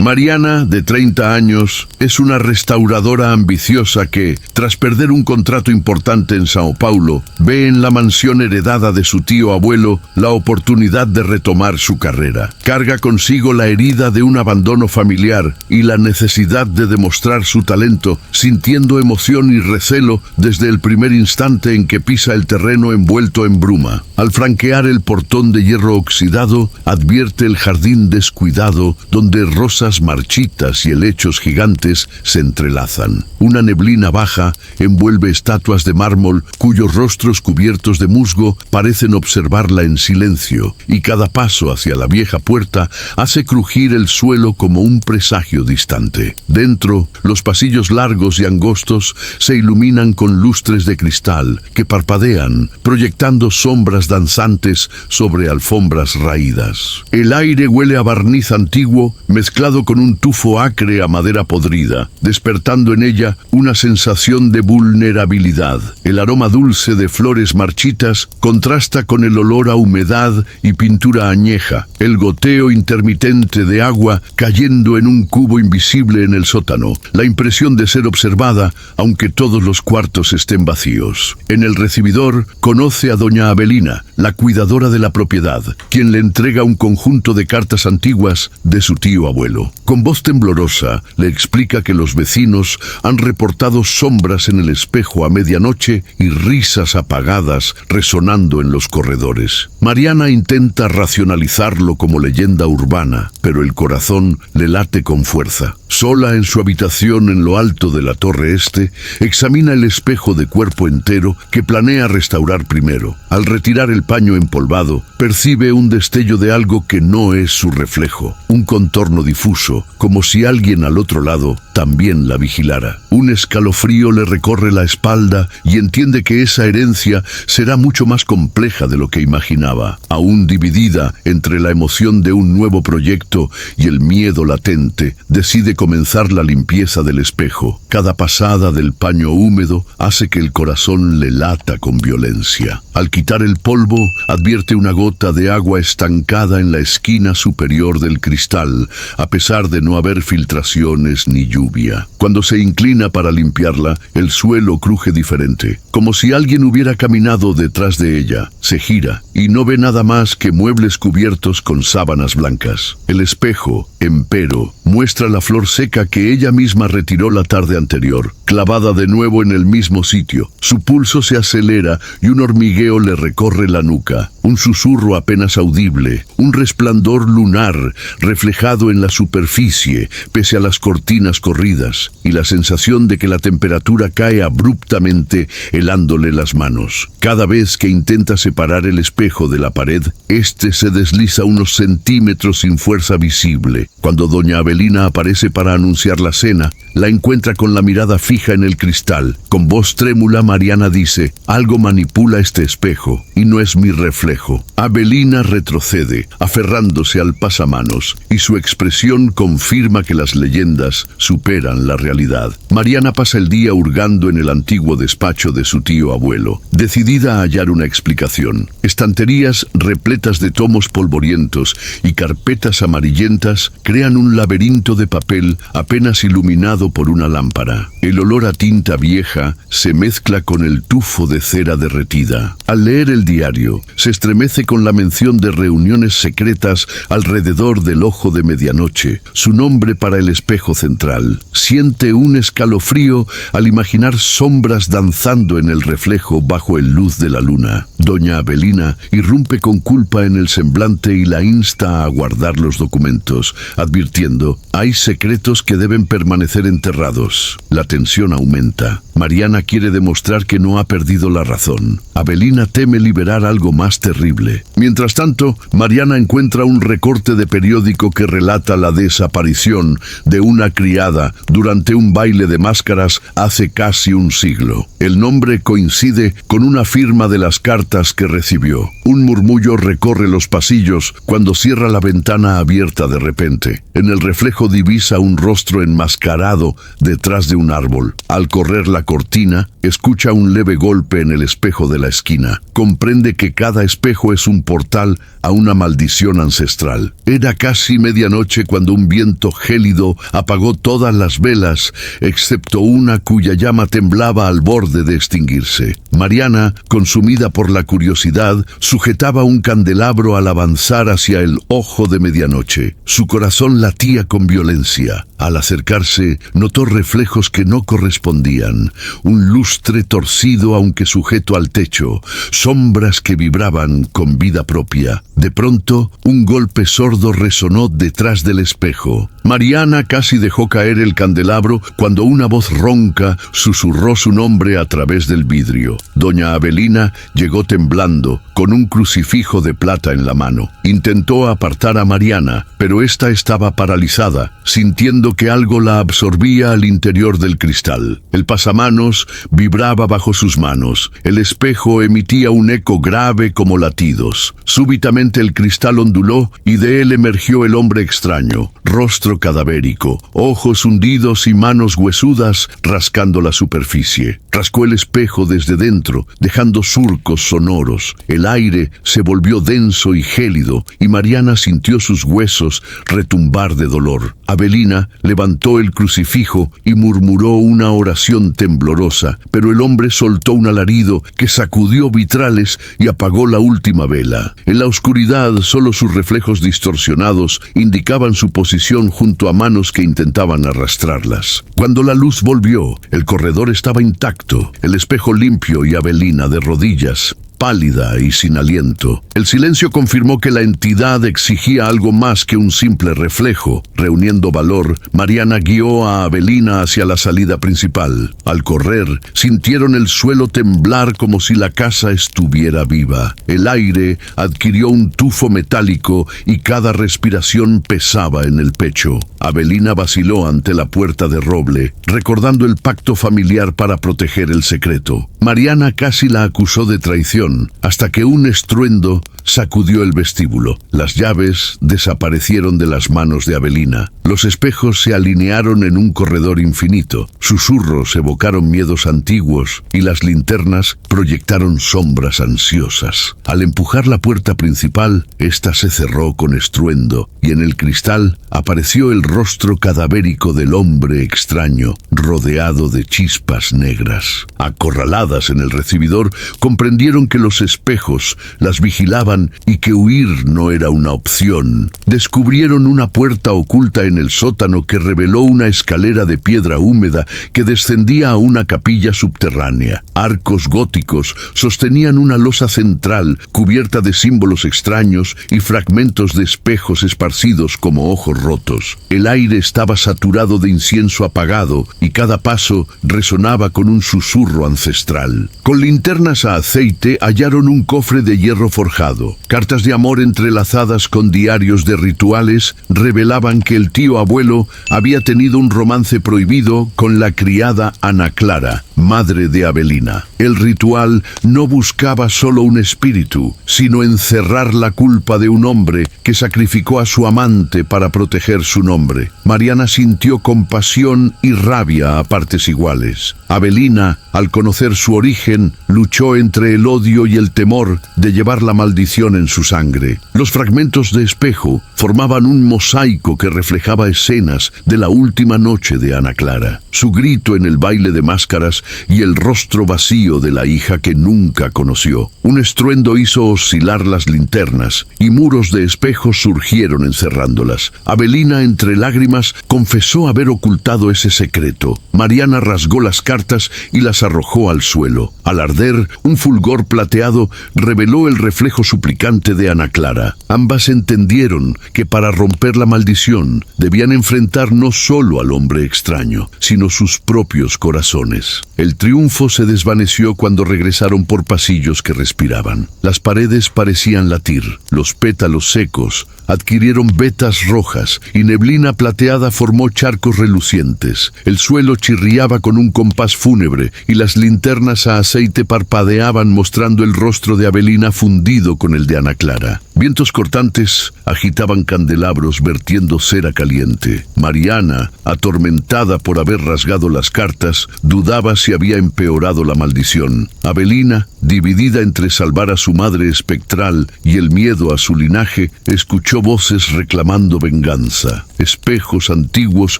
Mariana, de 30 años, es una restauradora ambiciosa que, tras perder un contrato importante en Sao Paulo, ve en la mansión heredada de su tío abuelo la oportunidad de retomar su carrera. Carga consigo la herida de un abandono familiar y la necesidad de demostrar su talento, sintiendo emoción y recelo desde el primer instante en que pisa el terreno envuelto en bruma. Al franquear el portón de hierro oxidado, advierte el jardín descuidado donde rosas marchitas y helechos gigantes se entrelazan. Una neblina baja envuelve estatuas de mármol cuyos rostros cubiertos de musgo parecen observarla en silencio, y cada paso hacia la vieja puerta hace crujir el suelo como un presagio distante. Dentro, los pasillos largos y angostos se iluminan con lustres de cristal que parpadean, proyectando sombras danzantes sobre alfombras raídas. El aire huele a barniz antiguo mezclado con un tufo acre a madera podrida, despertando en ella una sensación de vulnerabilidad. El aroma dulce de flores marchitas contrasta con el olor a humedad y pintura añeja, el goteo intermitente de agua cayendo en un cubo invisible en el sótano, la impresión de ser observada aunque todos los cuartos estén vacíos. En el recibidor conoce a doña Avelina, la cuidadora de la propiedad, quien le entrega un conjunto de cartas antiguas de su tío abuelo. Con voz temblorosa le explica que los vecinos han reportado sombras en el espejo a medianoche y risas apagadas resonando en los corredores. Mariana intenta racionalizarlo como leyenda urbana, pero el corazón le late con fuerza. Sola en su habitación en lo alto de la torre este, examina el espejo de cuerpo entero que planea restaurar primero. Al retirar el paño empolvado, percibe un destello de algo que no es su reflejo, un contorno difuso, como si alguien al otro lado también la vigilara. Un escalofrío le recorre la espalda y entiende que esa herencia será mucho más compleja de lo que imaginaba, aún dividida entre la emoción de un nuevo proyecto y el miedo latente. Decide comenzar la limpieza del espejo. Cada pasada del paño húmedo hace que el corazón le lata con violencia. Al quitar el polvo, advierte una gota de agua estancada en la esquina superior del cristal, a pesar de no haber filtraciones ni lluvia. Cuando se inclina para limpiarla, el suelo cruje diferente, como si alguien hubiera caminado detrás de ella. Se gira y no ve nada más que muebles cubiertos con sábanas blancas. El espejo, empero, muestra la flor seca que ella misma retiró la tarde anterior, clavada de nuevo en el mismo sitio. Su pulso se acelera y un hormigueo le recorre la nuca. Un susurro apenas audible, un resplandor lunar reflejado en la superficie, pese a las cortinas corridas, y la sensación de que la temperatura cae abruptamente, helándole las manos. Cada vez que intenta separar el espejo de la pared, este se desliza unos centímetros sin fuerza visible. Cuando doña Avelina aparece para anunciar la cena, la encuentra con la mirada fija en el cristal. Con voz trémula, Mariana dice: «Algo manipula este espejo, y no es mi reflejo». Avelina retrocede, aferrándose al pasamanos, y su expresión confirma que las leyendas superan la realidad. Mariana pasa el día hurgando en el antiguo despacho de su tío abuelo, decidida a hallar una explicación. Estanterías repletas de tomos polvorientos y carpetas amarillentas crean un laberinto de papel apenas iluminado por una lámpara. El olor a tinta vieja se mezcla con el tufo de cera derretida. Al leer el diario, se estremece con la mención de reuniones secretas alrededor del ojo de medianoche, su nombre para el espejo central. Siente un escalofrío al imaginar sombras danzando en el reflejo bajo el luz de la luna. Doña Avelina irrumpe con culpa en el semblante y la insta a guardar los documentos, advirtiendo: «Hay secretos que deben permanecer enterrados». La tensión aumenta. Mariana quiere demostrar que no ha perdido la razón. Avelina teme liberar algo más terrible. Mientras tanto, Mariana encuentra un recorte de periódico que relata la desaparición de una criada durante un baile de máscaras hace casi un siglo. El nombre coincide con una firma de las cartas que recibió. Un murmullo recorre los pasillos cuando cierra la ventana abierta de repente. En el reflejo divisa un rostro enmascarado detrás de un árbol. Al correr la cortina, escucha un leve golpe en el espejo de la la esquina. Comprende que cada espejo es un portal a una maldición ancestral. Era casi medianoche cuando un viento gélido apagó todas las velas, excepto una cuya llama temblaba al borde de extinguirse. Mariana, consumida por la curiosidad, sujetaba un candelabro al avanzar hacia el ojo de medianoche. Su corazón latía con violencia. Al acercarse, notó reflejos que no correspondían. Un lustre torcido aunque sujeto al techo, sombras que vibraban con vida propia. De pronto, un golpe sordo resonó detrás del espejo. Mariana casi dejó caer el candelabro cuando una voz ronca susurró su nombre a través del vidrio. Doña Avelina llegó temblando, con un crucifijo de plata en la mano. Intentó apartar a Mariana, pero ésta estaba paralizada, sintiendo que algo la absorbía al interior del cristal. El pasamanos vibraba bajo sus manos. El espejo emitía un eco grave como latidos. Súbitamente el cristal onduló y de él emergió el hombre extraño, rostro cadavérico, ojos hundidos y manos huesudas rascando la superficie. Rascó el espejo desde dentro, dejando surcos sonoros. El aire se volvió denso y gélido, y Mariana sintió sus huesos retumbar de dolor. Avelina levantó el crucifijo y murmuró una oración temblorosa, pero el hombre soltó un alarido que sacudió vitrales y apagó la última vela. En la oscuridad, solo sus reflejos distorsionados indicaban su posición junto a manos que intentaban arrastrarlas. Cuando la luz volvió, el corredor estaba intacto, el espejo limpio y Avelina de rodillas, pálida y sin aliento. El silencio confirmó que la entidad exigía algo más que un simple reflejo. Reuniendo valor, Mariana guió a Avelina hacia la salida principal. Al correr, sintieron el suelo temblar como si la casa estuviera viva. El aire adquirió un tufo metálico y cada respiración pesaba en el pecho. Avelina vaciló ante la puerta de roble, recordando el pacto familiar para proteger el secreto. Mariana casi la acusó de traición, hasta que un estruendo sacudió el vestíbulo. Las llaves desaparecieron de las manos de Avelina. Los espejos se alinearon en un corredor infinito. Susurros evocaron miedos antiguos y las linternas proyectaron sombras ansiosas. Al empujar la puerta principal, ésta se cerró con estruendo y en el cristal apareció el rostro cadavérico del hombre extraño, rodeado de chispas negras. Acorraladas en el recibidor, comprendieron que los espejos las vigilaban y que huir no era una opción. Descubrieron una puerta oculta en el sótano que reveló una escalera de piedra húmeda que descendía a una capilla subterránea. Arcos góticos sostenían una losa central cubierta de símbolos extraños y fragmentos de espejos esparcidos como ojos rotos. El aire estaba saturado de incienso apagado y cada paso resonaba con un susurro ancestral. Con linternas a aceite hallaron un cofre de hierro forjado. Cartas de amor entrelazadas con diarios de rituales revelaban que el tío abuelo había tenido un romance prohibido con la criada Ana Clara, madre de Avelina. El ritual no buscaba solo un espíritu, sino encerrar la culpa de un hombre que sacrificó a su amante para proteger su nombre. Mariana sintió compasión y rabia a partes iguales. Avelina, al conocer su origen, luchó entre el odio y el temor de llevar la maldición en su sangre. Los fragmentos de espejo formaban un mosaico que reflejaba escenas de la última noche de Ana Clara. Su grito en el baile de máscaras y el rostro vacío de la hija que nunca conoció. Un estruendo hizo oscilar las linternas y muros de espejos surgieron encerrándolas. Avelina, entre lágrimas, confesó haber ocultado ese secreto. Mariana rasgó las cartas y las arrojó al suelo. Al arder, un fulgor plateado reveló el reflejo suplicante de Ana Clara. Ambas entendieron que para romper la maldición debían enfrentar no solo al hombre extraño, sino sus propios corazones. El triunfo se desvaneció cuando regresaron por pasillos que respiraban. Las paredes parecían latir, los pétalos secos adquirieron vetas rojas y neblina plateada formó charcos relucientes. El suelo chirriaba con un compás fúnebre y las linternas a aceite parpadeaban mostrando el rostro de Avelina fundido con el de Ana Clara. Vientos cortantes agitaban candelabros vertiendo cera caliente. Mariana, atormentada por haber rasgado las cartas, dudaba si había empeorado la maldición. Avelina, dividida entre salvar a su madre espectral y el miedo a su linaje, escuchó voces reclamando venganza. Espejos antiguos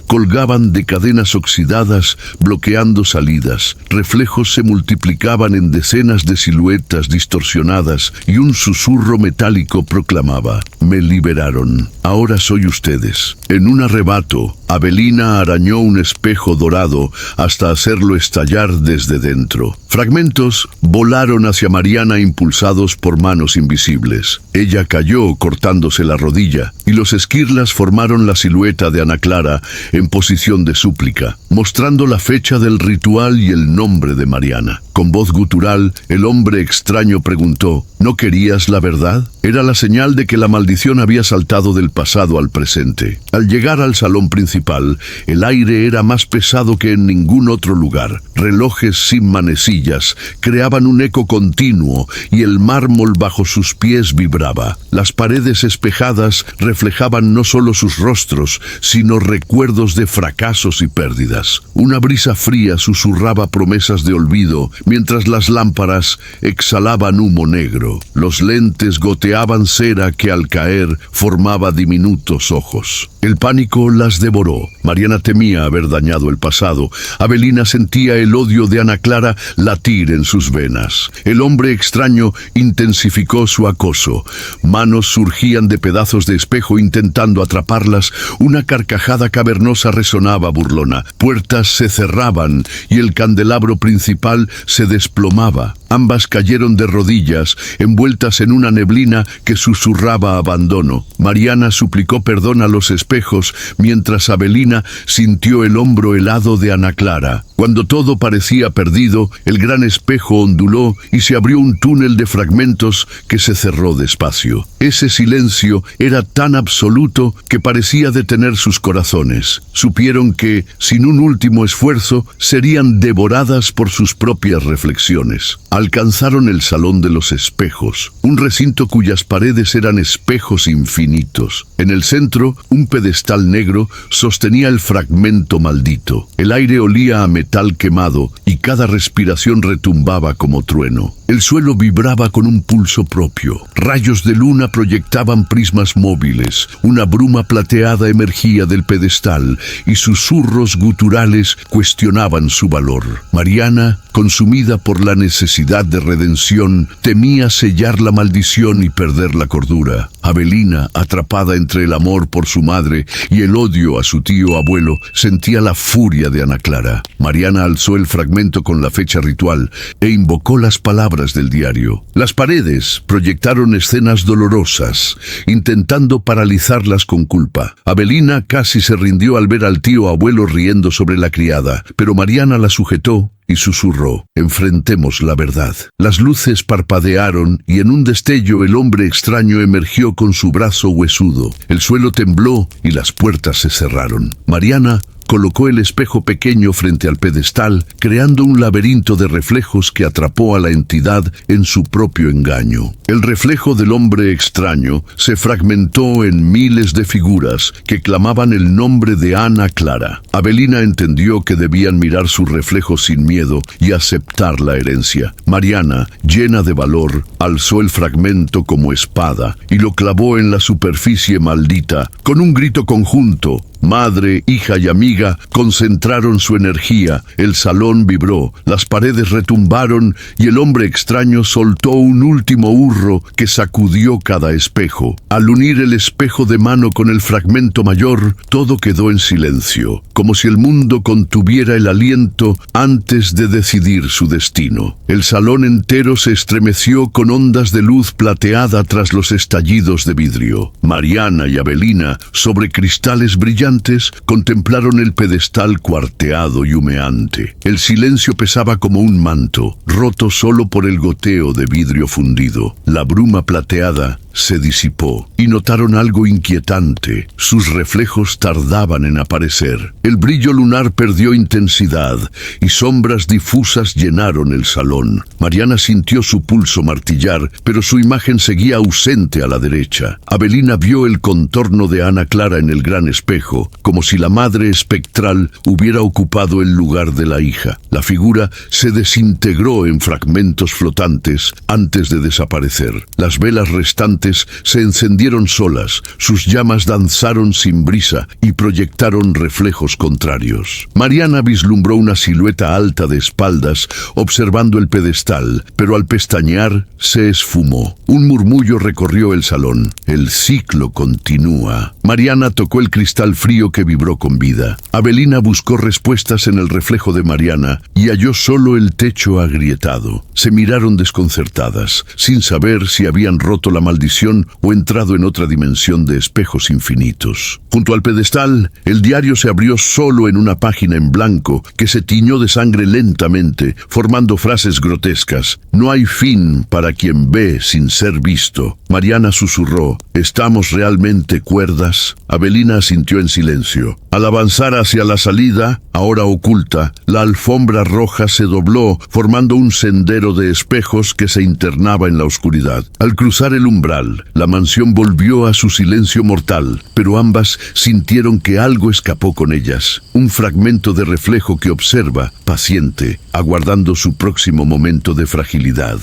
colgaban de cadenas oxidadas, bloqueando salidas. Reflejos se multiplicaban en decenas de siluetas distorsionadas y un susurro metálico proclamaba: «Me liberaron. Ahora soy ustedes». En un arrebato, Avelina arañó un espejo dorado hasta hacerlo estallar desde dentro. Fragmentos volaron hacia Mariana impulsados por manos invisibles. Ella cayó cortándose la rodilla y los esquirlas formaron la silueta de Ana Clara en posición de súplica, mostrando la fecha del ritual y el nombre de Mariana. Con voz gutural, el hombre extraño preguntó: ¿No querías la verdad? Era la señal de que la maldición había saltado del pasado al presente. Al llegar al salón principal, el aire era más pesado que en ningún otro lugar. Relojes sin manecillas creaban un eco continuo y el mármol bajo sus pies vibraba. Las paredes espejadas reflejaban no solo sus rostros, sino recuerdos de fracasos y pérdidas. Una brisa fría susurraba promesas de olvido, mientras las lámparas exhalaban humo negro. Los lentes goteaban cera que al caer formaba diminutos ojos. El pánico las devoró. Mariana temía haber dañado el pasado. Avelina sentía el odio de Ana Clara latir en sus venas. El hombre extraño intensificó su acoso. Manos surgían de pedazos de espejo intentando atraparlas. Una carcajada cavernosa resonaba burlona. Puertas se cerraban y el candelabro principal se desplomaba. Ambas cayeron de rodillas, envueltas en una neblina que susurraba abandono. Mariana suplicó perdón a los espejos, mientras Avelina sintió el hombro helado de Ana Clara. Cuando todo parecía perdido, el gran espejo onduló y se abrió un túnel de fragmentos que se cerró despacio. Ese silencio era tan absoluto que parecía detener sus corazones. Supieron que, sin un último esfuerzo, serían devoradas por sus propias reflexiones. Alcanzaron el Salón de los Espejos, un recinto cuyas paredes eran espejos infinitos. En el centro, un pedestal negro sostenía el fragmento maldito. El aire olía a metal quemado y cada respiración retumbaba como trueno. El suelo vibraba con un pulso propio. Rayos de luna proyectaban prismas móviles. Una bruma plateada emergía del pedestal y susurros guturales cuestionaban su valor. Mariana, consumida por la necesidad de redención, temía sellar la maldición y perder la cordura. Avelina, atrapada entre el amor por su madre y el odio a su tío abuelo, sentía la furia de Ana Clara. Mariana alzó el fragmento con la fecha ritual e invocó las palabras del diario. Las paredes proyectaron escenas dolorosas, intentando paralizarlas con culpa. Avelina casi se rindió al ver al tío abuelo riendo sobre la criada, pero Mariana la sujetó y susurró: «Enfrentemos la verdad». Las luces parpadearon y en un destello el hombre extraño emergió con su brazo huesudo. El suelo tembló y las puertas se cerraron. Mariana colocó el espejo pequeño frente al pedestal, creando un laberinto de reflejos que atrapó a la entidad en su propio engaño. El reflejo del hombre extraño se fragmentó en miles de figuras que clamaban el nombre de Ana Clara. Avelina entendió que debían mirar su reflejo sin miedo y aceptar la herencia. Mariana, llena de valor, alzó el fragmento como espada y lo clavó en la superficie maldita. Con un grito conjunto, madre, hija y amiga concentraron su energía. El salón vibró, las paredes retumbaron y el hombre extraño soltó un último hurro que sacudió cada espejo. Al unir el espejo de mano con el fragmento mayor, todo quedó en silencio, como si el mundo contuviera el aliento antes de decidir su destino. El salón entero se estremeció con ondas de luz plateada tras los estallidos de vidrio. Mariana y Avelina, sobre cristales brillantes, contemplaron el pedestal cuarteado y humeante. El silencio pesaba como un manto, roto solo por el goteo de vidrio fundido. La bruma plateada se disipó y notaron algo inquietante. Sus reflejos tardaban en aparecer. El brillo lunar perdió intensidad y sombras difusas llenaron el salón. Mariana sintió su pulso martillar, pero su imagen seguía ausente a la derecha. Avelina vio el contorno de Ana Clara en el gran espejo, como si la madre espectral hubiera ocupado el lugar de la hija. La figura se desintegró en fragmentos flotantes antes de desaparecer. Las velas restantes se encendieron solas, sus llamas danzaron sin brisa y proyectaron reflejos contrarios. Mariana vislumbró una silueta alta de espaldas, observando el pedestal, pero al pestañear se esfumó. Un murmullo recorrió el salón. El ciclo continúa. Mariana tocó el cristal frío que vibró con vida. Avelina buscó respuestas en el reflejo de Mariana y halló solo el techo agrietado. Se miraron desconcertadas, sin saber si habían roto la maldición o entrado en otra dimensión de espejos infinitos. Junto al pedestal, el diario se abrió solo en una página en blanco que se tiñó de sangre lentamente, formando frases grotescas. No hay fin para quien ve sin ser visto. Mariana susurró: ¿estamos realmente cuerdas? Avelina asintió en silencio. Al avanzar hacia la salida, ahora oculta, la alfombra roja se dobló, formando un sendero de espejos que se internaba en la oscuridad. Al cruzar el umbral, la mansión volvió a su silencio mortal, pero ambas sintieron que algo escapó con ellas. Un fragmento de reflejo que observa, paciente, aguardando su próximo momento de fragilidad.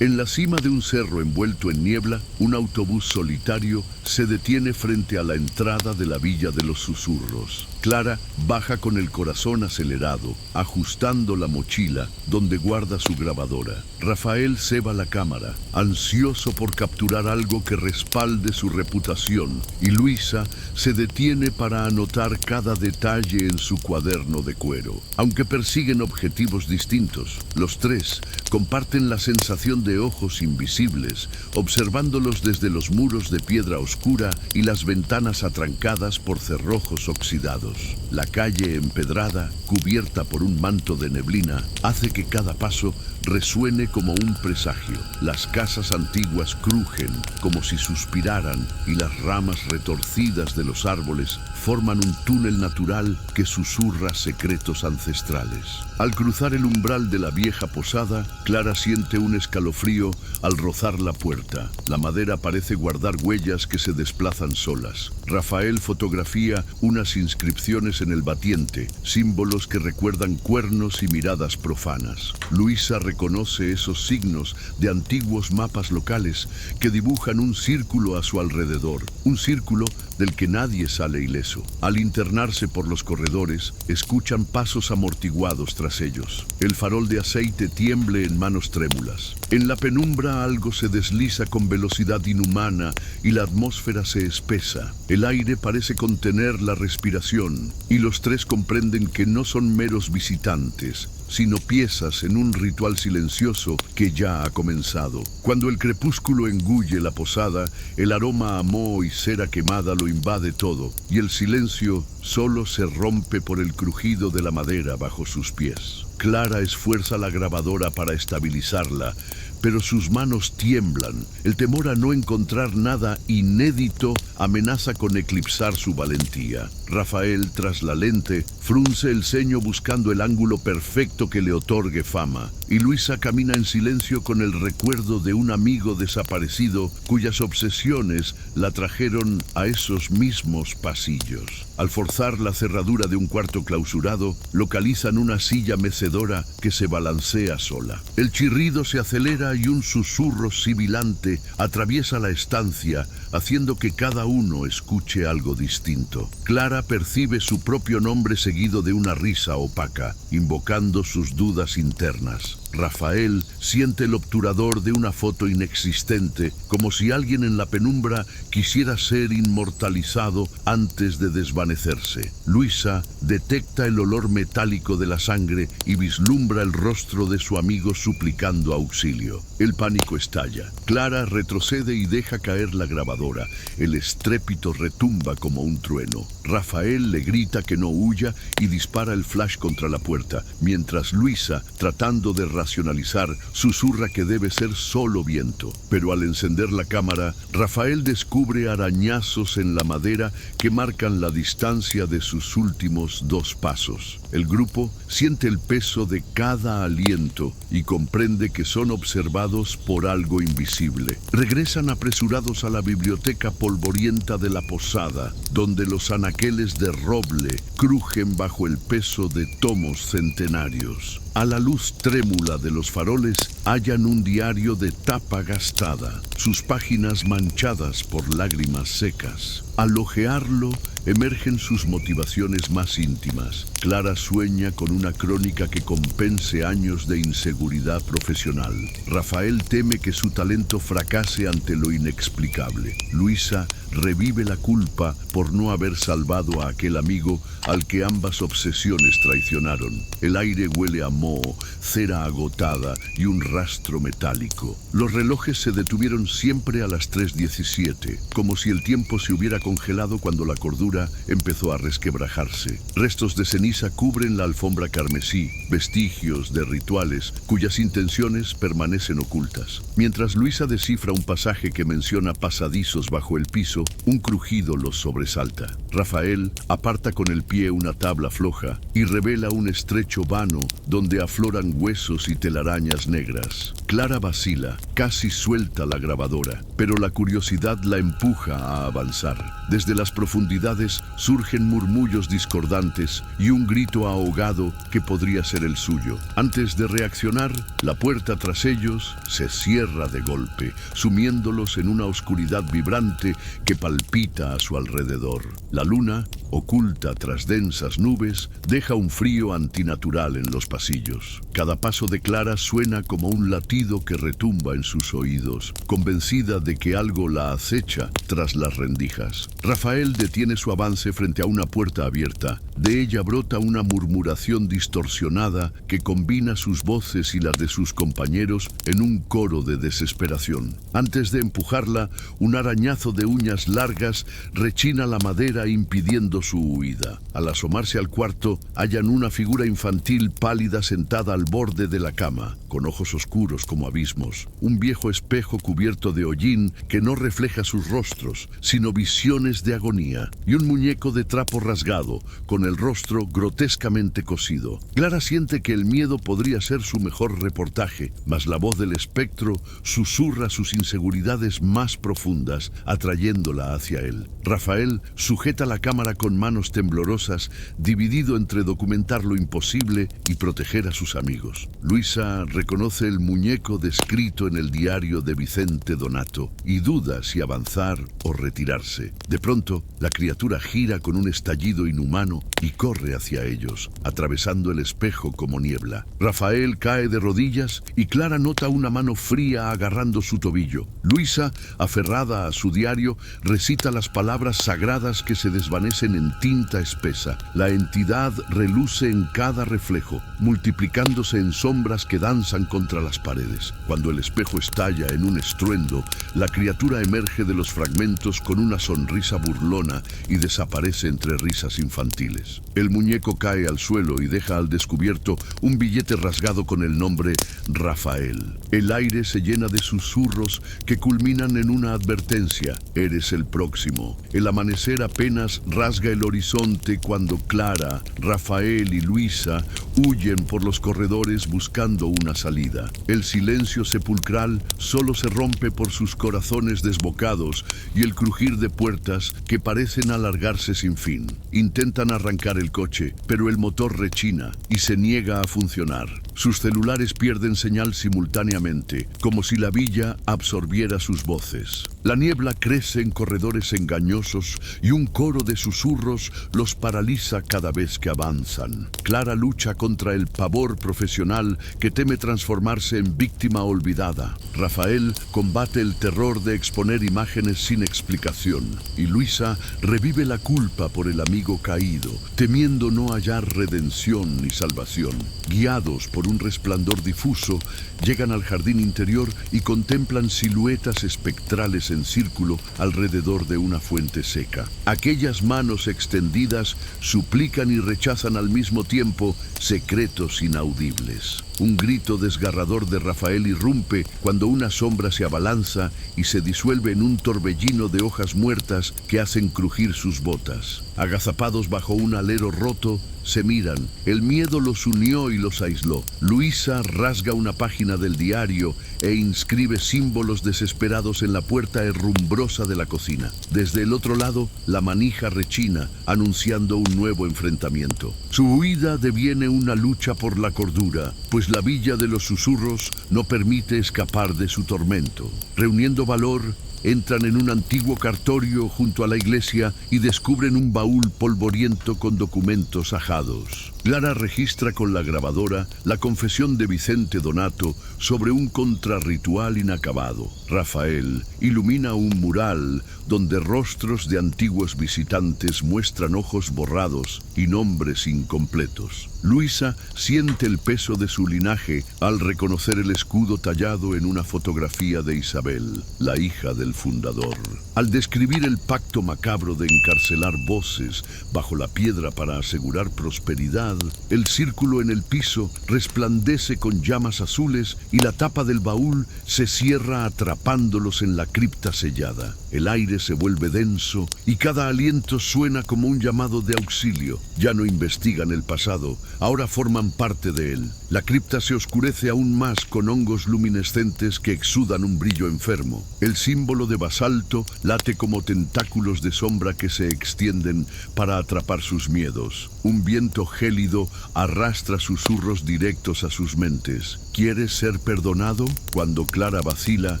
En la cima de un cerro envuelto en niebla, un autobús solitario se detiene frente a la entrada de la Villa de los Susurros. Clara baja con el corazón acelerado, ajustando la mochila donde guarda su grabadora. Rafael ceba la cámara, ansioso por capturar algo que respalde su reputación, y Luisa se detiene para anotar cada detalle en su cuaderno de cuero. Aunque persiguen objetivos distintos, los tres comparten la sensación de ojos invisibles, observándolos desde los muros de piedra oscura y las ventanas atrancadas por cerrojos oxidados. La calle empedrada, cubierta por un manto de neblina, hace que cada paso resuene como un presagio. Las casas antiguas crujen como si suspiraran y las ramas retorcidas de los árboles forman un túnel natural que susurra secretos ancestrales. Al cruzar el umbral de la vieja posada, Clara siente un escalofrío al rozar la puerta. La madera parece guardar huellas que se desplazan solas. Rafael fotografía unas inscripciones en el batiente, símbolos que recuerdan cuernos y miradas profanas. Luisa reconoce esos signos de antiguos mapas locales que dibujan un círculo a su alrededor, un círculo del que nadie sale ileso. Al internarse por los corredores, escuchan pasos amortiguados tras ellos. El farol de aceite tiemble en manos trémulas. En la penumbra algo se desliza con velocidad inhumana y la atmósfera se espesa. El aire parece contener la respiración y los tres comprenden que no son meros visitantes, sino piezas en un ritual silencioso que ya ha comenzado. Cuando el crepúsculo engulle la posada, el aroma a moho y cera quemada lo invade todo, y el silencio solo se rompe por el crujido de la madera bajo sus pies. Clara esfuerza la grabadora para estabilizarla, pero sus manos tiemblan. El temor a no encontrar nada inédito amenaza con eclipsar su valentía. Rafael, tras la lente, frunce el ceño buscando el ángulo perfecto que le otorgue fama, y Luisa camina en silencio con el recuerdo de un amigo desaparecido cuyas obsesiones la trajeron a esos mismos pasillos. Al forzar la cerradura de un cuarto clausurado, localizan una silla mecedora que se balancea sola. El chirrido se acelera y un susurro sibilante atraviesa la estancia, haciendo que cada uno escuche algo distinto. Clara percibe su propio nombre seguido de una risa opaca, invocando sus dudas internas. Rafael siente el obturador de una foto inexistente, como si alguien en la penumbra quisiera ser inmortalizado antes de desvanecerse. Luisa detecta el olor metálico de la sangre y vislumbra el rostro de su amigo suplicando auxilio. El pánico estalla. Clara retrocede y deja caer la grabadora. El estrépito retumba como un trueno. Rafael le grita que no huya y dispara el flash contra la puerta, mientras Luisa, tratando de racionalizar, susurra que debe ser solo viento. Pero al encender la cámara, Rafael descubre arañazos en la madera que marcan la distancia de sus últimos 2 pasos. El grupo siente el peso de cada aliento y comprende que son observados por algo invisible. Regresan apresurados a la biblioteca polvorienta de la posada, donde los anaqueles de roble crujen bajo el peso de tomos centenarios. A la luz trémula de los faroles hallan un diario de tapa gastada, sus páginas manchadas por lágrimas secas. Al hojearlo, emergen sus motivaciones más íntimas. Clara sueña con una crónica que compense años de inseguridad profesional. Rafael teme que su talento fracase ante lo inexplicable. Luisa revive la culpa por no haber salvado a aquel amigo al que ambas obsesiones traicionaron. El aire huele a moho, cera agotada y un rastro metálico. Los relojes se detuvieron siempre a las 3:17, como si el tiempo se hubiera congelado cuando la cordura empezó a resquebrajarse. Restos de ceniza cubren la alfombra carmesí, vestigios de rituales cuyas intenciones permanecen ocultas. Mientras Luisa descifra un pasaje que menciona pasadizos bajo el piso, un crujido los sobresalta. Rafael aparta con el pie una tabla floja y revela un estrecho vano donde afloran huesos y telarañas negras. Clara vacila, casi suelta la grabadora, pero la curiosidad la empuja a avanzar. Desde las profundidades surgen murmullos discordantes y un grito ahogado que podría ser el suyo. Antes de reaccionar, la puerta tras ellos se cierra de golpe, sumiéndolos en una oscuridad vibrante que palpita a su alrededor. La luna, oculta tras densas nubes, deja un frío antinatural en los pasillos. Cada paso de Clara suena como un latido que retumba en sus oídos, convencida de que algo la acecha tras las rendijas. Rafael detiene su avance frente a una puerta abierta. De ella brota una murmuración distorsionada que combina sus voces y las de sus compañeros en un coro de desesperación. Antes de empujarla, un arañazo de uñas largas rechina la madera impidiendo su huida. Al asomarse al cuarto, hallan una figura infantil pálida sentada al borde de la cama, con ojos oscuros como abismos. Un viejo espejo cubierto de hollín que no refleja sus rostros, sino visiones de agonía, y un muñeco de trapo rasgado, con el rostro grotescamente cosido. Clara siente que el miedo podría ser su mejor reportaje, mas la voz del espectro susurra sus inseguridades más profundas, atrayéndola hacia él. Rafael sujeta la cámara con manos temblorosas, dividido entre documentar lo imposible y proteger a sus amigos. Luisa reconoce el muñeco descrito en el diario de Vicente Donato y duda si avanzar o retirarse. De pronto, la criatura gira con un estallido inhumano y corre hacia ellos, atravesando el espejo como niebla. Rafael cae de rodillas y Clara nota una mano fría agarrando su tobillo. Luisa, aferrada a su diario, recita las palabras sagradas que se desvanecen en tinta espesa. La entidad reluce en cada reflejo, multiplicándose en sombras que danzan contra las paredes. Cuando el espejo estalla en un estruendo, la criatura emerge de los fragmentos con una sonrisa burlona y desaparece entre risas infantiles. El muñeco cae al suelo y deja al descubierto un billete rasgado con el nombre Rafael. El aire se llena de susurros que culminan en una advertencia: eres el próximo. El amanecer apenas rasga el horizonte cuando Clara, Rafael y Luisa huyen por los corredores buscando una salida. El silencio sepulcral solo se rompe por sus corazones desbocados y el crujir de puertas que parecen alargarse sin fin. Intentan arrancar el coche, pero el motor rechina y se niega a funcionar. Sus celulares pierden señal simultáneamente, como si la villa absorbiera sus voces. La niebla crece en corredores engañosos y un coro de susurros los paraliza cada vez que avanzan. Clara lucha contra el pavor profesional que teme transformarse en víctima olvidada. Rafael combate el terror de exponer imágenes sin explicación. Y Luisa revive la culpa por el amigo caído, temiendo no hallar redención ni salvación. Guiados por un resplandor difuso, llegan al jardín interior y contemplan siluetas espectrales en círculo alrededor de una fuente seca. Aquellas manos extendidas suplican y rechazan al mismo tiempo secretos inaudibles. Un grito desgarrador de Rafael irrumpe cuando una sombra se abalanza y se disuelve en un torbellino de hojas muertas que hacen crujir sus botas. Agazapados bajo un alero roto, se miran. El miedo los unió y los aisló. Luisa rasga una página del diario e inscribe símbolos desesperados en la puerta herrumbrosa de la cocina. Desde el otro lado, la manija rechina, anunciando un nuevo enfrentamiento. Su huida deviene una lucha por la cordura, pues la villa de los susurros no permite escapar de su tormento. Reuniendo valor, entran en un antiguo cartorio junto a la iglesia y descubren un baúl polvoriento con documentos ajados. Clara registra con la grabadora la confesión de Vicente Donato sobre un contrarritual inacabado. Rafael ilumina un mural donde rostros de antiguos visitantes muestran ojos borrados y nombres incompletos. Luisa siente el peso de su linaje al reconocer el escudo tallado en una fotografía de Isabel, la hija del fundador. Al describir el pacto macabro de encarcelar voces bajo la piedra para asegurar prosperidad, el círculo en el piso resplandece con llamas azules y la tapa del baúl se cierra atrapándolos en la cripta sellada. El aire se vuelve denso y cada aliento suena como un llamado de auxilio. Ya no investigan el pasado, ahora forman parte de él. La cripta se oscurece aún más con hongos luminescentes que exudan un brillo enfermo. El símbolo de basalto late como tentáculos de sombra que se extienden para atrapar sus miedos. Un viento gélido arrastra susurros directos a sus mentes. ¿Quieres ser perdonado? Cuando Clara vacila,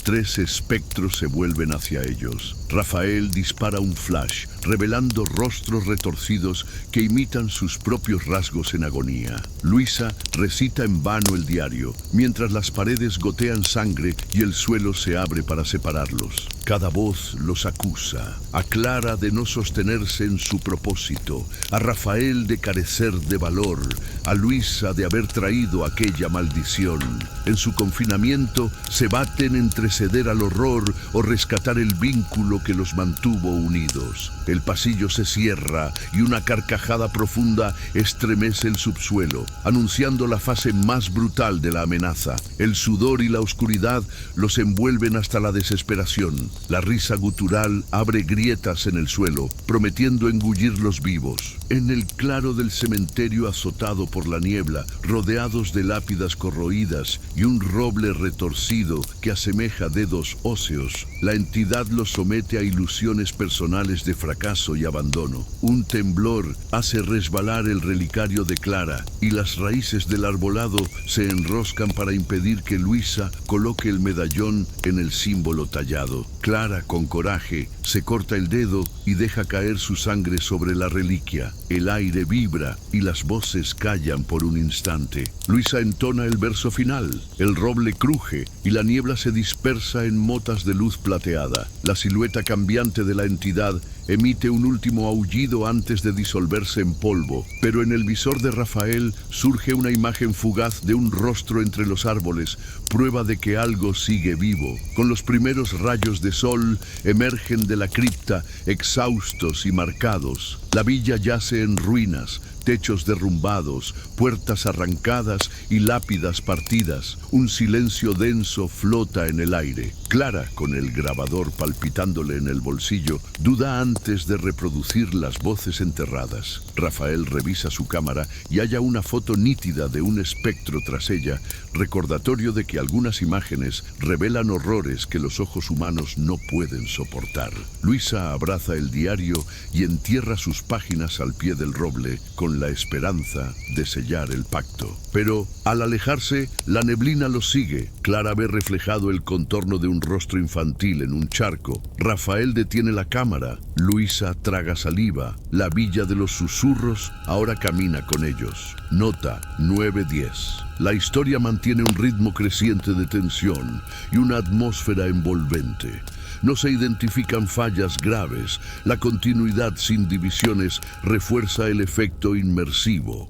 3 espectros se vuelven hacia ellos. Rafael dispara un flash, revelando rostros retorcidos que imitan sus propios rasgos en agonía. Luisa recita en vano el diario, mientras las paredes gotean sangre y el suelo se abre para separarlos. Cada voz los acusa, a Clara de no sostenerse en su propósito, a Rafael de carecer de valor, a Luisa de haber traído aquella maldición. En su confinamiento se baten entre ceder al horror o rescatar el vínculo que los mantuvo unidos. El pasillo se cierra y una carcajada profunda estremece el subsuelo, anunciando la fase más brutal de la amenaza. El sudor y la oscuridad los envuelven hasta la desesperación. La risa gutural abre grietas en el suelo, prometiendo engullirlos vivos. En el claro del cementerio azotado por la niebla, rodeados de lápidas corroídas y un roble retorcido que asemeja dedos óseos, la entidad los somete a ilusiones personales de fracaso y abandono. Un temblor hace resbalar el relicario de Clara y las raíces del arbolado se enroscan para impedir que Luisa coloque el medallón en el símbolo tallado. Clara, con coraje, se corta el dedo y deja caer su sangre sobre la reliquia. El aire vibra y las voces callan por un instante. Luisa entona el verso final. El roble cruje y la niebla se dispersa en motas de luz plateada. La silueta cambiante de la entidad emite un último aullido antes de disolverse en polvo, pero en el visor de Rafael surge una imagen fugaz de un rostro entre los árboles, prueba de que algo sigue vivo. Con los primeros rayos de sol emergen de la cripta, exhaustos y marcados. La villa yace en ruinas, techos derrumbados, puertas arrancadas y lápidas partidas. Un silencio denso flota en el aire. Clara, con el grabador palpitándole en el bolsillo, duda antes de reproducir las voces enterradas. Rafael revisa su cámara y halla una foto nítida de un espectro tras ella, recordatorio de que algunas imágenes revelan horrores que los ojos humanos no pueden soportar. Luisa abraza el diario y entierra sus páginas al pie del roble con la esperanza de sellar el pacto. Pero al alejarse, la neblina los sigue. Clara ve reflejado el contorno de un rostro infantil en un charco. Rafael detiene la cámara. Luisa traga saliva. La villa de los susurros ahora camina con ellos. Nota 9:10. La historia mantiene un ritmo creciente de tensión y una atmósfera envolvente. No se identifican fallas graves. La continuidad sin divisiones refuerza el efecto inmersivo.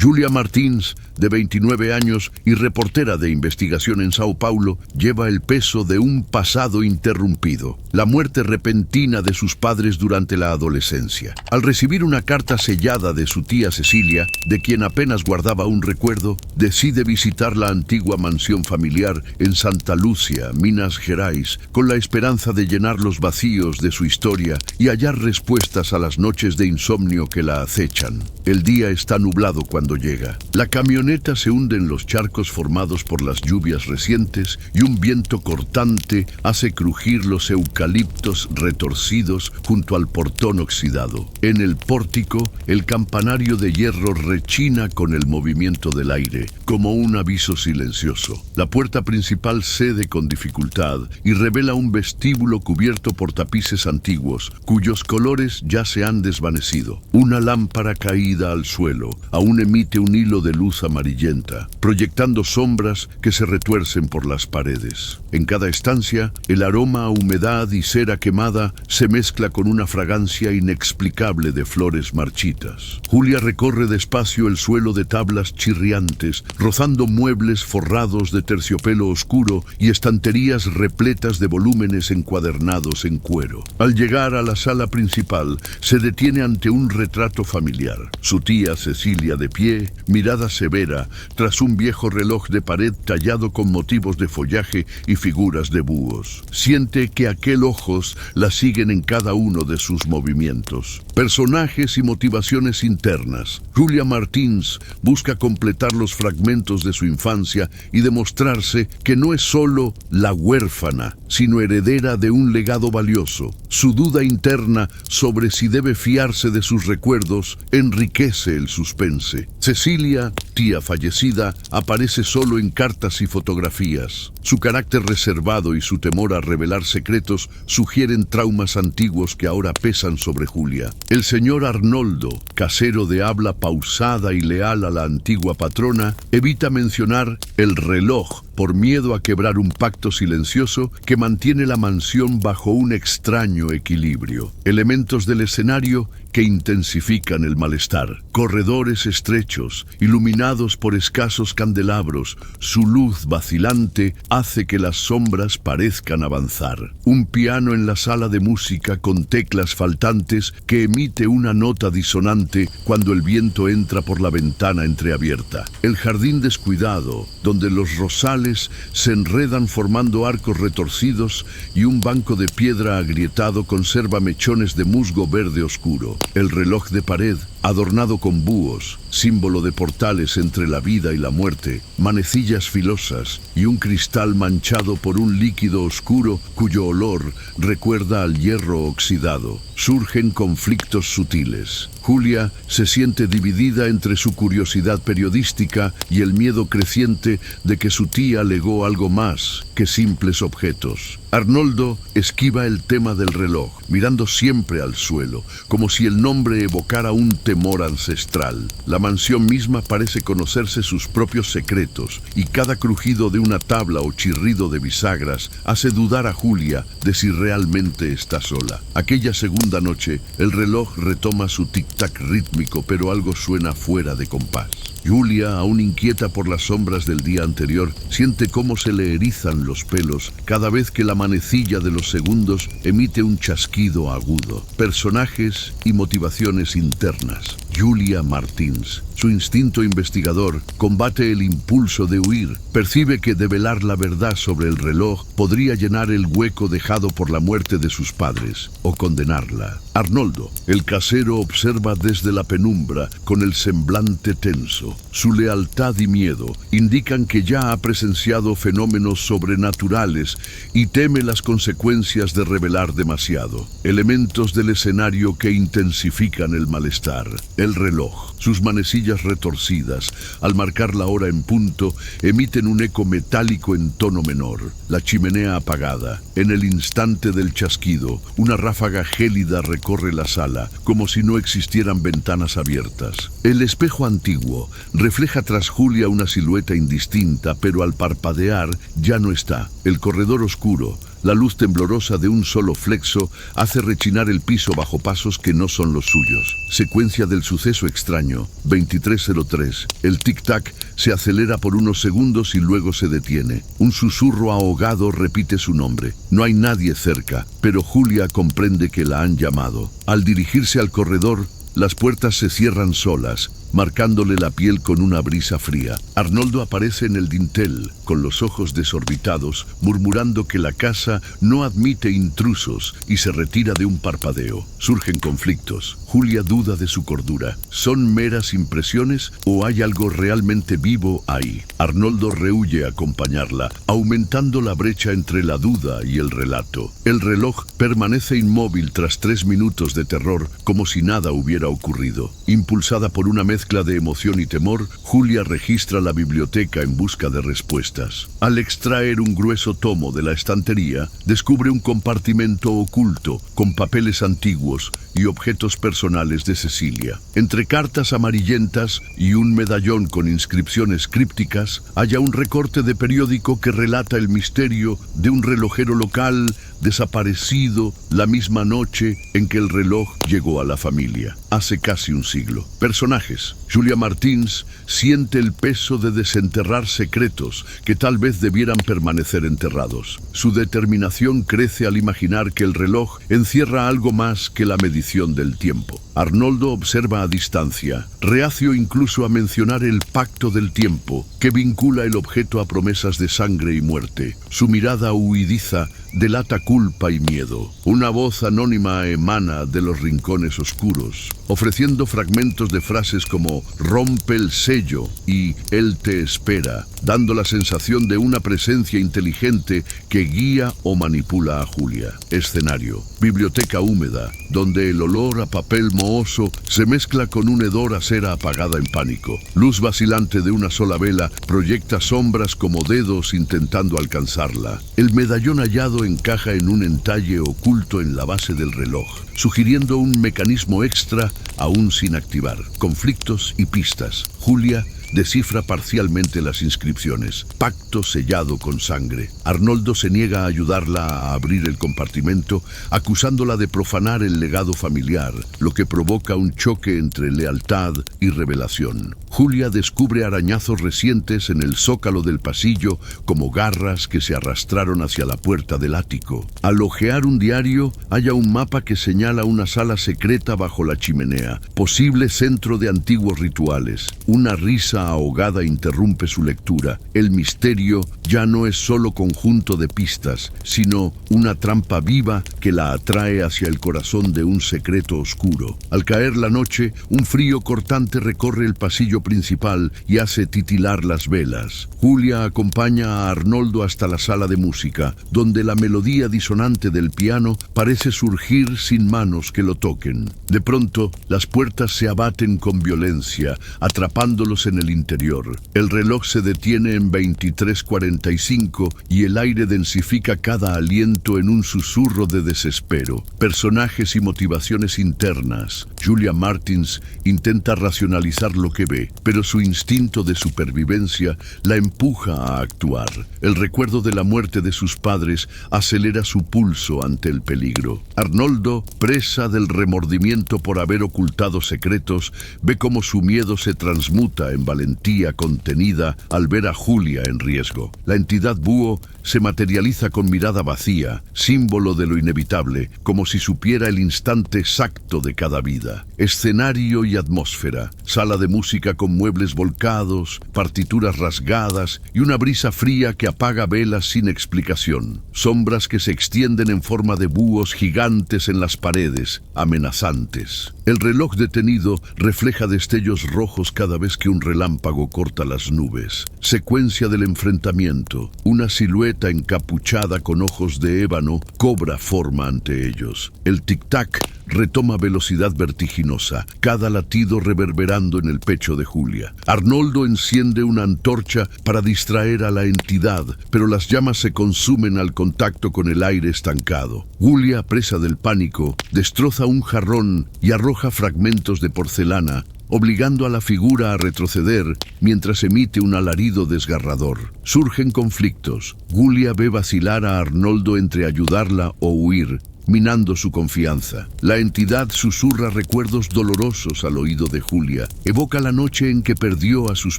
Julia Martins, de 29 años y reportera de investigación en Sao Paulo, lleva el peso de un pasado interrumpido, la muerte repentina de sus padres durante la adolescencia. Al recibir una carta sellada de su tía Cecilia, de quien apenas guardaba un recuerdo, decide visitar la antigua mansión familiar en Santa Lúcia, Minas Gerais, con la esperanza de llenar los vacíos de su historia y hallar respuestas a las noches de insomnio que la acechan. El día está nublado cuando llega. La camioneta se hunde en los charcos formados por las lluvias recientes y un viento cortante hace crujir los eucaliptos retorcidos junto al portón oxidado. En el pórtico, el campanario de hierro rechina con el movimiento del aire, como un aviso silencioso. La puerta principal cede con dificultad y revela un vestíbulo cubierto por tapices antiguos, cuyos colores ya se han desvanecido. Una lámpara caída al suelo aún emite un hilo de luz amarillenta, proyectando sombras que se retuercen por las paredes. En cada estancia, el aroma a humedad y cera quemada se mezcla con una fragancia inexplicable de flores marchitas. Julia recorre despacio el suelo de tablas chirriantes, rozando muebles forrados de terciopelo oscuro y estanterías repletas de volúmenes encuadernados en cuero. Al llegar a la sala principal, se detiene ante un retrato familiar. Su tía Cecilia de pie, mirada severa, tras un viejo reloj de pared tallado con motivos de follaje y figuras de búhos. Siente que aquel ojos la siguen en cada uno de sus movimientos. Personajes y motivaciones internas. Julia Martins busca completar los fragmentos de su infancia y demostrarse que no es solo la huérfana, sino heredera de un legado valioso. Su duda interna sobre si debe fiarse de sus recuerdos enriquece el suspense. Cecilia, tía fallecida, aparece solo en cartas y fotografías. Su carácter reservado y su temor a revelar secretos sugieren traumas antiguos que ahora pesan sobre Julia. El señor Arnoldo, casero de habla pausada y leal a la antigua patrona, evita mencionar el reloj por miedo a quebrar un pacto silencioso que mantiene la mansión bajo un extraño equilibrio. Elementos del escenario que intensifican el malestar. Corredores estrechos, iluminados por escasos candelabros, su luz vacilante hace que las sombras parezcan avanzar. Un piano en la sala de música con teclas faltantes que emite una nota disonante cuando el viento entra por la ventana entreabierta. El jardín descuidado, donde los rosales se enredan formando arcos retorcidos y un banco de piedra agrietado conserva mechones de musgo verde oscuro. El reloj de pared, adornado con búhos, símbolo de portales entre la vida y la muerte, manecillas filosas y un cristal manchado por un líquido oscuro cuyo olor recuerda al hierro oxidado. Surgen conflictos sutiles. Julia se siente dividida entre su curiosidad periodística y el miedo creciente de que su tía legó algo más que simples objetos. Arnoldo esquiva el tema del reloj, mirando siempre al suelo, como si el nombre evocara un temor ancestral. La mansión misma parece conocerse sus propios secretos, y cada crujido de una tabla o chirrido de bisagras hace dudar a Julia de si realmente está sola. Aquella segunda noche, el reloj retoma su tic-tac rítmico, pero algo suena fuera de compás. Julia, aún inquieta por las sombras del día anterior, siente cómo se le erizan los pelos cada vez que la manecilla de los segundos emite un chasquido agudo. Personajes y motivaciones internas. Julia Martins, su instinto investigador, combate el impulso de huir. Percibe que develar la verdad sobre el reloj podría llenar el hueco dejado por la muerte de sus padres o condenarla. Arnoldo, el casero, observa desde la penumbra con el semblante tenso. Su lealtad y miedo indican que ya ha presenciado fenómenos sobrenaturales y teme las consecuencias de revelar demasiado. Elementos del escenario que intensifican el malestar. El reloj, sus manecillas retorcidas, al marcar la hora en punto, emiten un eco metálico en tono menor. La chimenea apagada. En el instante del chasquido, una ráfaga gélida recorre la sala, como si no existieran ventanas abiertas. El espejo antiguo refleja tras Julia una silueta indistinta, pero al parpadear ya no está. El corredor oscuro, La luz temblorosa de un solo flexo hace rechinar el piso bajo pasos que no son los suyos. Secuencia del suceso extraño, 23:03. El tic-tac se acelera por unos segundos y luego se detiene. Un susurro ahogado repite su nombre. No hay nadie cerca, pero Julia comprende que la han llamado. Al dirigirse al corredor, las puertas se cierran solas, marcándole la piel con una brisa fría. Arnoldo aparece en el dintel, con los ojos desorbitados, murmurando que la casa no admite intrusos y se retira de un parpadeo. Surgen conflictos. Julia duda de su cordura. ¿Son meras impresiones o hay algo realmente vivo ahí? Arnoldo rehúye acompañarla, aumentando la brecha entre la duda y el relato. El reloj permanece inmóvil tras 3 minutos de terror, como si nada hubiera ocurrido. Impulsada por una mezcla de emoción y temor, Julia registra la biblioteca en busca de respuestas. Al extraer un grueso tomo de la estantería, descubre un compartimento oculto con papeles antiguos y objetos personales de Cecilia. Entre cartas amarillentas y un medallón con inscripciones crípticas, halla un recorte de periódico que relata el misterio de un relojero local desaparecido la misma noche en que el reloj llegó a la familia, hace casi un siglo. Personajes. Julia Martins siente el peso de desenterrar secretos que tal vez debieran permanecer enterrados. Su determinación crece al imaginar que el reloj encierra algo más que la medición del tiempo. Arnoldo observa a distancia, reacio incluso a mencionar el pacto del tiempo que vincula el objeto a promesas de sangre y muerte. Su mirada huidiza delata culpa y miedo. Una voz anónima emana de los rincones oscuros, ofreciendo fragmentos de frases como «rompe el sello» y «él te espera», dando la sensación de una presencia inteligente que guía o manipula a Julia. Escenario: biblioteca húmeda, donde el olor a papel mohoso se mezcla con un hedor a cera apagada en pánico. Luz vacilante de una sola vela proyecta sombras como dedos intentando alcanzarla. El medallón hallado encaja en un entalle oculto en la base del reloj, sugiriendo un mecanismo extra aún sin activar. Conflictos y pistas. Julia descifra parcialmente las inscripciones. Pacto sellado con sangre. Arnoldo se niega a ayudarla a abrir el compartimento, acusándola de profanar el legado familiar, lo que provoca un choque entre lealtad y revelación. Julia descubre arañazos recientes en el zócalo del pasillo, como garras que se arrastraron hacia la puerta del ático. Al hojear un diario, halla un mapa que señala una sala secreta bajo la chimenea, posible centro de antiguos rituales. Una risa ahogada interrumpe su lectura. El misterio ya no es solo conjunto de pistas, sino una trampa viva que la atrae hacia el corazón de un secreto oscuro. Al caer la noche, un frío cortante recorre el pasillo principal y hace titilar las velas. Julia acompaña a Arnoldo hasta la sala de música, donde la melodía disonante del piano parece surgir sin manos que lo toquen. De pronto, las puertas se abaten con violencia, atrapándolos en el interior. El reloj se detiene en 23:45 y el aire densifica cada aliento en un susurro de desespero. Personajes y motivaciones internas. Julia Martins intenta racionalizar lo que ve, pero su instinto de supervivencia la empuja a actuar. El recuerdo de la muerte de sus padres acelera su pulso ante el peligro. Arnoldo, presa del remordimiento por haber ocultado secretos, ve cómo su miedo se transmuta en valentía contenida al ver a Julia en riesgo. La entidad búho se materializa con mirada vacía, símbolo de lo inevitable, como si supiera el instante exacto de cada vida. Escenario y atmósfera. Sala de música con muebles volcados, partituras rasgadas y una brisa fría que apaga velas sin explicación. Sombras que se extienden en forma de búhos gigantes en las paredes, amenazantes. El reloj detenido refleja destellos rojos cada vez que un relámpago corta las nubes. Secuencia del enfrentamiento. Una silueta encapuchada con ojos de ébano cobra forma ante ellos. El tic-tac retoma velocidad vertiginosa, cada latido reverberando en el pecho de Julia. Arnoldo enciende una antorcha para distraer a la entidad, pero las llamas se consumen al contacto con el aire estancado. Julia, presa del pánico, destroza un jarrón y arroja fragmentos de porcelana obligando a la figura a retroceder mientras emite un alarido desgarrador. Surgen conflictos. Julia ve vacilar a Arnoldo entre ayudarla o huir, minando su confianza. La entidad susurra recuerdos dolorosos al oído de Julia. Evoca la noche en que perdió a sus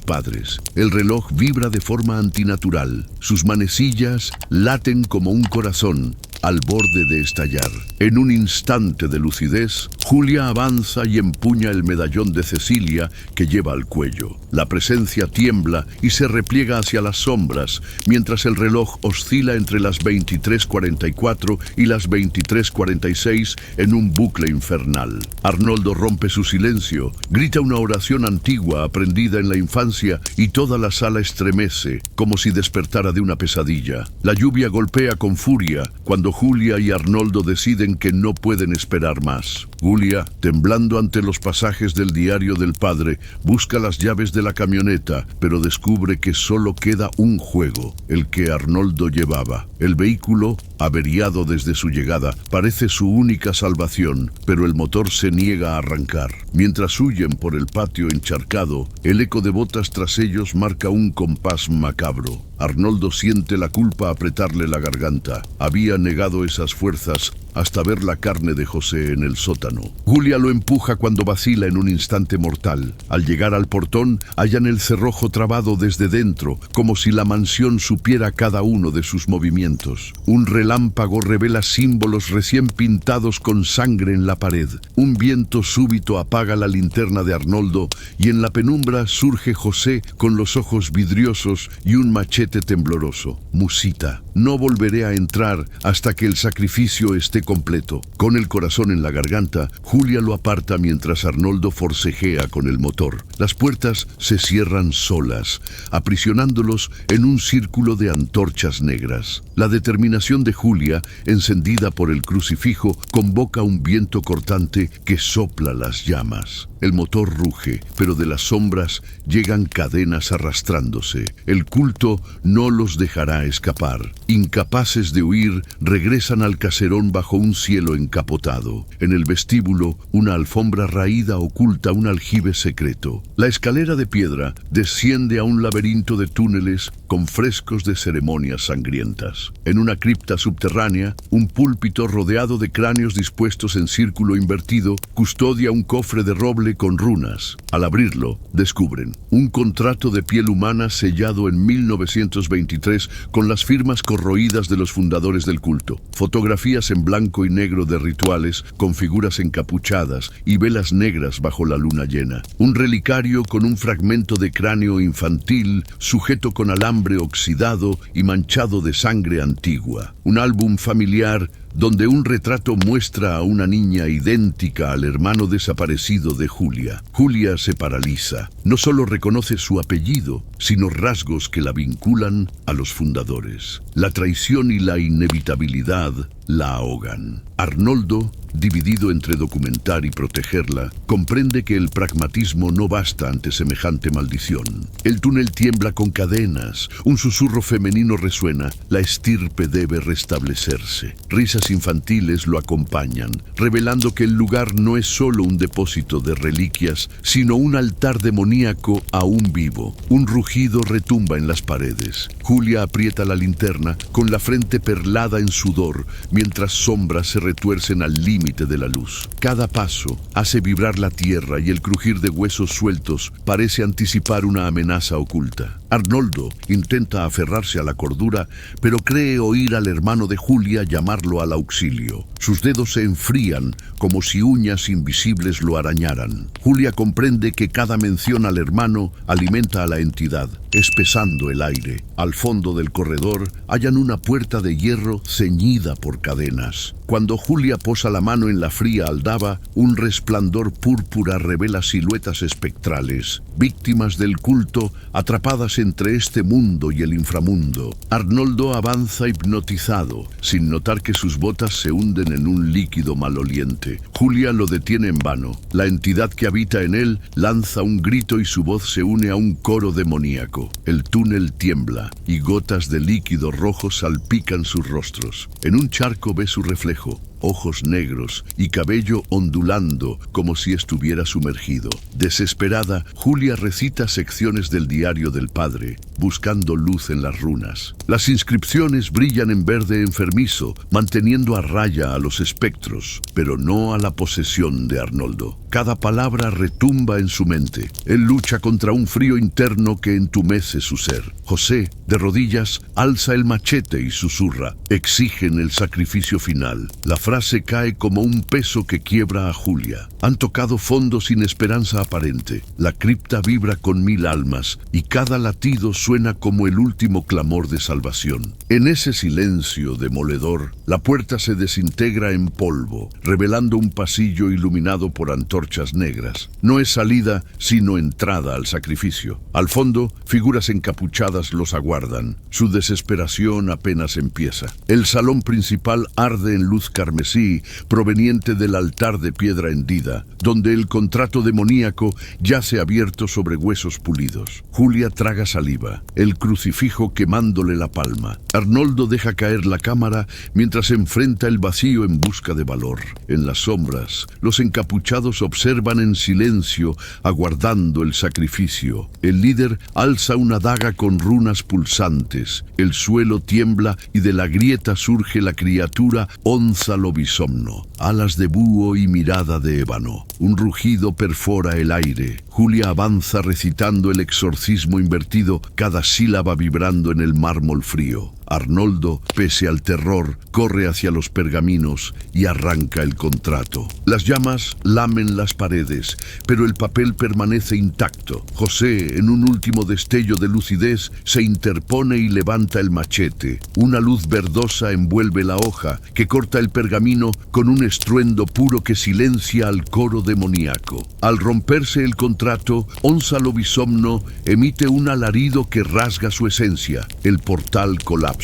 padres. El reloj vibra de forma antinatural. Sus manecillas laten como un corazón al borde de estallar. En un instante de lucidez, Julia avanza y empuña el medallón de Cecilia que lleva al cuello. La presencia tiembla y se repliega hacia las sombras, mientras el reloj oscila entre las 23:44 y las 23:46 en un bucle infernal. Arnoldo rompe su silencio, grita una oración antigua aprendida en la infancia y toda la sala estremece, como si despertara de una pesadilla. La lluvia golpea con furia cuando Julia y Arnoldo deciden que no pueden esperar más. Julia, temblando ante los pasajes del diario del padre, busca las llaves de la camioneta, pero descubre que solo queda un juego, el que Arnoldo llevaba. El vehículo, averiado desde su llegada, parece su única salvación, pero el motor se niega a arrancar. Mientras huyen por el patio encharcado, el eco de botas tras ellos marca un compás macabro. Arnoldo siente la culpa apretarle la garganta. Había negado esas fuerzas hasta ver la carne de José en el sótano. Julia lo empuja cuando vacila en un instante mortal. Al llegar al portón, hallan el cerrojo trabado desde dentro, como si la mansión supiera cada uno de sus movimientos. Un relámpago revela símbolos recién pintados con sangre en la pared. Un viento súbito apaga la linterna de Arnoldo y en la penumbra surge José con los ojos vidriosos y un machete tembloroso. Musita: no volveré a entrar hasta que el sacrificio esté completo. Con el corazón en la garganta, Julia lo aparta mientras Arnoldo forcejea con el motor. Las puertas se cierran solas, aprisionándolos en un círculo de antorchas negras. La determinación de Julia, encendida por el crucifijo, convoca un viento cortante que sopla las llamas. El motor ruge, pero de las sombras llegan cadenas arrastrándose. El culto no los dejará escapar. Incapaces de huir, regresan al caserón bajo un cielo encapotado. En el vestíbulo, una alfombra raída oculta un aljibe secreto. La escalera de piedra desciende a un laberinto de túneles con frescos de ceremonias sangrientas. En una cripta subterránea, un púlpito rodeado de cráneos dispuestos en círculo invertido custodia un cofre de roble con runas. Al abrirlo, descubren un contrato de piel humana sellado en 1923 con las firmas corroídas de los fundadores del culto. Fotografías en blanco y negro de rituales con figuras encapuchadas y velas negras bajo la luna llena. Un relicario con un fragmento de cráneo infantil sujeto con alambre oxidado y manchado de sangre antigua. Un álbum familiar donde un retrato muestra a una niña idéntica al hermano desaparecido de Julia. Julia se paraliza. No solo reconoce su apellido, sino rasgos que la vinculan a los fundadores. La traición y la inevitabilidad la ahogan. Arnoldo, dividido entre documentar y protegerla, comprende que el pragmatismo no basta ante semejante maldición. El túnel tiembla con cadenas, un susurro femenino resuena, la estirpe debe restablecerse. Risas infantiles lo acompañan, revelando que el lugar no es solo un depósito de reliquias, sino un altar demoníaco aún vivo. Un rugido retumba en las paredes. Julia aprieta la linterna, con la frente perlada en sudor, mientras sombras se retuercen al límite de la luz. Cada paso hace vibrar la tierra y el crujir de huesos sueltos parece anticipar una amenaza oculta. Arnoldo intenta aferrarse a la cordura, pero cree oír al hermano de Julia llamarlo al auxilio. Sus dedos se enfrían como si uñas invisibles lo arañaran. Julia comprende que cada mención al hermano alimenta a la entidad, espesando el aire. Al fondo del corredor hallan una puerta de hierro ceñida por cadenas. Cuando Julia posa la mano en la fría aldaba, un resplandor púrpura revela siluetas espectrales, víctimas del culto atrapadas entre este mundo y el inframundo. Arnoldo avanza hipnotizado, sin notar que sus botas se hunden en un líquido maloliente. Julia lo detiene en vano. La entidad que habita en él lanza un grito y su voz se une a un coro demoníaco. El túnel tiembla y gotas de líquido rojo salpican sus rostros. En un charco ve su reflejo, ojos negros y cabello ondulando como si estuviera sumergido. Desesperada, Julia recita secciones del diario del padre, buscando luz en las runas. Las inscripciones brillan en verde enfermizo, manteniendo a raya a los espectros, pero no a la posesión de Arnoldo. Cada palabra retumba en su mente. Él lucha contra un frío interno que entumece su ser. José, de rodillas, alza el machete y susurra: exigen el sacrificio final. La frase cae como un peso que quiebra a Julia. Han tocado fondo sin esperanza aparente. La cripta vibra con 1000 almas y cada latido suena como el último clamor de salvación. En ese silencio demoledor, la puerta se desintegra en polvo, revelando un pasillo iluminado por antorchas negras. No es salida, sino entrada al sacrificio. Al fondo, figuras encapuchadas los aguardan. Su desesperación apenas empieza. El salón principal arde en luz carmesí, proveniente del altar de piedra hendida, donde el contrato demoníaco yace abierto sobre huesos pulidos. Julia traga saliva, el crucifijo quemándole la palma. Arnoldo deja caer la cámara mientras enfrenta el vacío en busca de valor. En las sombras, los encapuchados observan en silencio, aguardando el sacrificio. El líder alza una daga con runas pulsantes. El suelo tiembla y de la grieta surge la criatura Onzalobisomno, alas de búho y mirada de ébano. Un rugido perfora el aire. Julia avanza recitando el exorcismo invertido, cada sílaba vibrando en el mármol frío. Arnoldo, pese al terror, corre hacia los pergaminos y arranca el contrato. Las llamas lamen las paredes, pero el papel permanece intacto. José, en un último destello de lucidez, se interpone y levanta el machete. Una luz verdosa envuelve la hoja, que corta el pergamino con un estruendo puro que silencia al coro demoníaco. Al romperse el contrato, Onzalobisomno emite un alarido que rasga su esencia. El portal colapsa.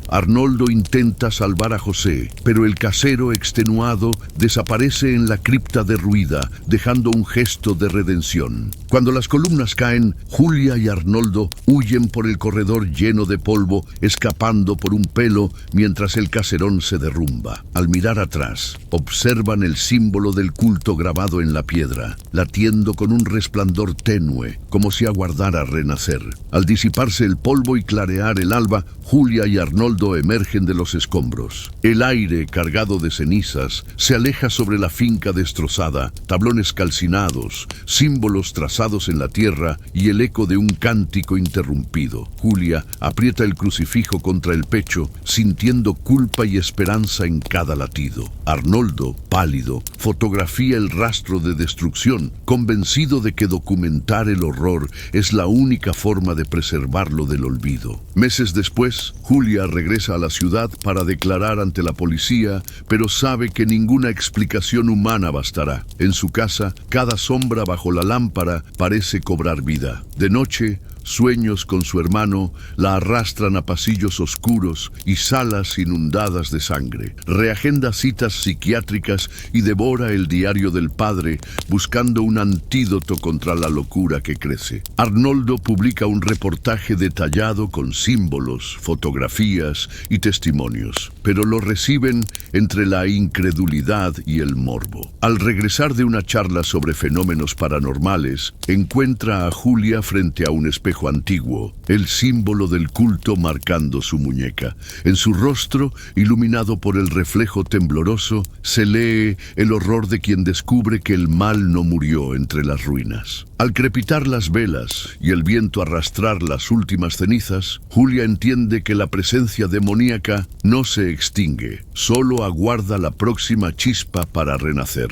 Arnoldo intenta salvar a José, pero el casero extenuado desaparece en la cripta derruida, dejando un gesto de redención. Cuando las columnas caen, Julia y Arnoldo huyen por el corredor lleno de polvo, escapando por un pelo mientras el caserón se derrumba. Al mirar atrás, observan el símbolo del culto grabado en la piedra, latiendo con un resplandor tenue, como si aguardara renacer. Al disiparse el polvo y clarear el alba, Julia y Arnoldo emergen de los escombros. El aire, cargado de cenizas, se aleja sobre la finca destrozada, tablones calcinados, símbolos trazados en la tierra y el eco de un cántico interrumpido. Julia aprieta el crucifijo contra el pecho, sintiendo culpa y esperanza en cada latido. Arnoldo, pálido, fotografía el rastro de destrucción, convencido de que documentar el horror es la única forma de preservarlo del olvido. Meses después, Julia regresa a la ciudad para declarar ante la policía, pero sabe que ninguna explicación humana bastará. En su casa, cada sombra bajo la lámpara parece cobrar vida. De noche, sueños con su hermano la arrastran a pasillos oscuros y salas inundadas de sangre. Reagenda citas psiquiátricas y devora el diario del padre, buscando un antídoto contra la locura que crece. Arnoldo publica un reportaje detallado con símbolos, fotografías y testimonios, pero lo reciben entre la incredulidad y el morbo. Al regresar de una charla sobre fenómenos paranormales, encuentra a Julia frente a un espejo antiguo, el símbolo del culto marcando su muñeca. En su rostro, iluminado por el reflejo tembloroso, se lee el horror de quien descubre que el mal no murió entre las ruinas. Al crepitar las velas y el viento arrastrar las últimas cenizas, Julia entiende que la presencia demoníaca no se extingue, solo aguarda la próxima chispa para renacer.